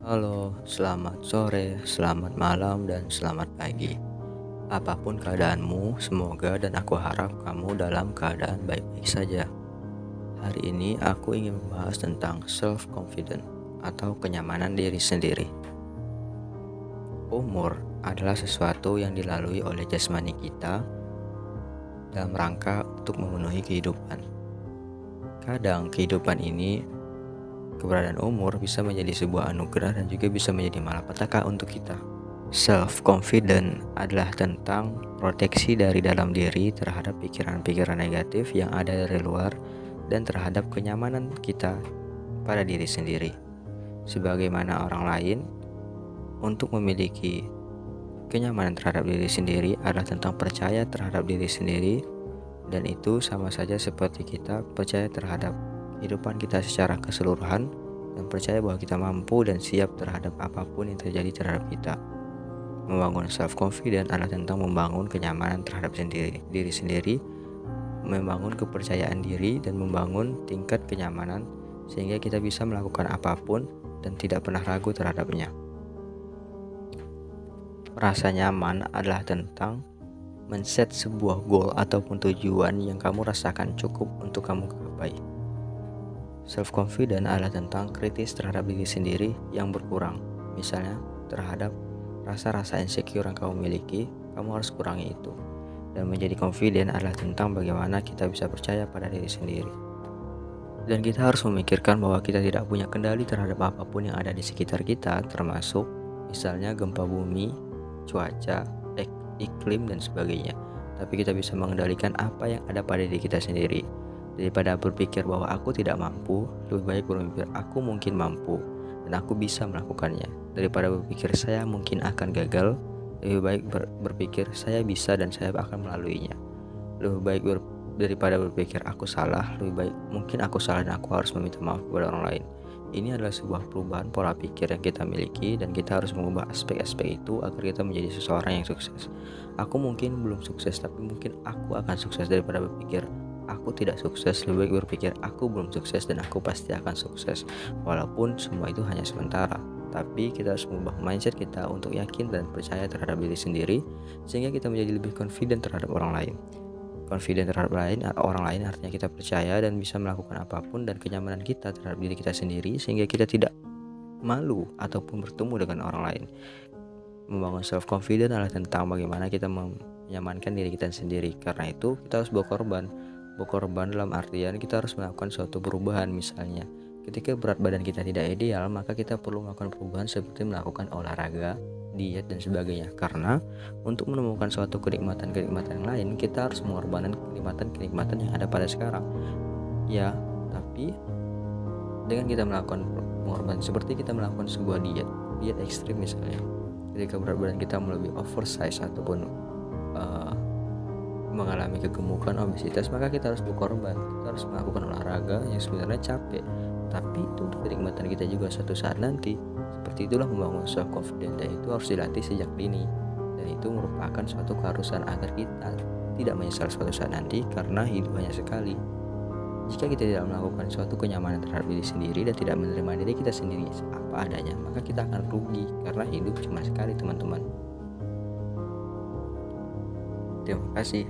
Halo, selamat sore, selamat malam, dan selamat pagi. Apapun keadaanmu, semoga dan aku harap kamu dalam keadaan baik-baik saja. Hari ini aku ingin membahas tentang self-confident atau kenyamanan diri sendiri. Umur adalah sesuatu yang dilalui oleh jasmani kita dalam rangka untuk memenuhi kehidupan. Kadang kehidupan ini, keberadaan umur bisa menjadi sebuah anugerah dan juga bisa menjadi malapetaka untuk kita. Self-confident adalah tentang proteksi dari dalam diri terhadap pikiran-pikiran negatif yang ada dari luar dan terhadap kenyamanan kita pada diri sendiri. Sebagaimana orang lain, untuk memiliki kenyamanan terhadap diri sendiri adalah tentang percaya terhadap diri sendiri, dan itu sama saja seperti kita percaya terhadap kehidupan kita secara keseluruhan dan percaya bahwa kita mampu dan siap terhadap apapun yang terjadi terhadap kita. Membangun self-confident adalah tentang membangun kenyamanan terhadap diri sendiri, membangun kepercayaan diri, dan membangun tingkat kenyamanan sehingga kita bisa melakukan apapun dan tidak pernah ragu terhadapnya. Rasa nyaman adalah tentang men-set sebuah goal ataupun tujuan yang kamu rasakan cukup untuk kamu capai. Self-confident adalah tentang kritis terhadap diri sendiri yang berkurang, misalnya terhadap rasa-rasa insecure yang kamu miliki, kamu harus kurangi itu. Dan menjadi confident adalah tentang bagaimana kita bisa percaya pada diri sendiri. Dan kita harus memikirkan bahwa kita tidak punya kendali terhadap apapun yang ada di sekitar kita, termasuk misalnya gempa bumi, cuaca, iklim, dan sebagainya. Tapi kita bisa mengendalikan apa yang ada pada diri kita sendiri. Daripada berpikir bahwa aku tidak mampu, lebih baik berpikir aku mungkin mampu dan aku bisa melakukannya. Daripada berpikir saya mungkin akan gagal, lebih baik berpikir saya bisa dan saya akan melaluinya. Lebih baik daripada berpikir aku salah, lebih baik mungkin aku salah dan aku harus meminta maaf kepada orang lain. Ini adalah sebuah perubahan pola pikir yang kita miliki, dan kita harus mengubah aspek-aspek itu agar kita menjadi seseorang yang sukses. Aku mungkin belum sukses, tapi mungkin aku akan sukses. Daripada berpikir aku tidak sukses, lebih baik berpikir aku belum sukses dan aku pasti akan sukses. Walaupun semua itu hanya sementara, tapi kita harus mengubah mindset kita untuk yakin dan percaya terhadap diri sendiri, sehingga kita menjadi lebih confident terhadap orang lain. Confident terhadap orang lain artinya kita percaya dan bisa melakukan apapun, dan kenyamanan kita terhadap diri kita sendiri sehingga kita tidak malu ataupun bertemu dengan orang lain. Membangun self-confident adalah tentang bagaimana kita menyamankan diri kita sendiri. Karena itu kita harus berkorban dalam artian kita harus melakukan suatu perubahan. Misalnya ketika berat badan kita tidak ideal, maka kita perlu melakukan perubahan seperti melakukan olahraga, diet, dan sebagainya. Karena untuk menemukan suatu kenikmatan-kenikmatan yang lain, kita harus mengorbankan kenikmatan-kenikmatan yang ada pada sekarang. Ya, tapi dengan kita melakukan pengorbanan seperti kita melakukan sebuah diet ekstrim misalnya, ketika berat badan kita melebihi oversize ataupun mengalami kegemukan, obesitas, maka kita harus berkorban. Kita harus melakukan olahraga yang sebenarnya capek, tapi itu untuk kenikmatan kita juga suatu saat nanti. Seperti itulah membangun self-confidence, dan itu harus dilatih sejak dini, dan itu merupakan suatu keharusan agar kita tidak menyesal suatu saat nanti, karena hidup hanya sekali. Jika kita tidak melakukan suatu kenyamanan terhadap diri sendiri dan tidak menerima diri kita sendiri apa adanya, maka kita akan rugi, karena hidup cuma sekali, teman-teman. Terima kasih.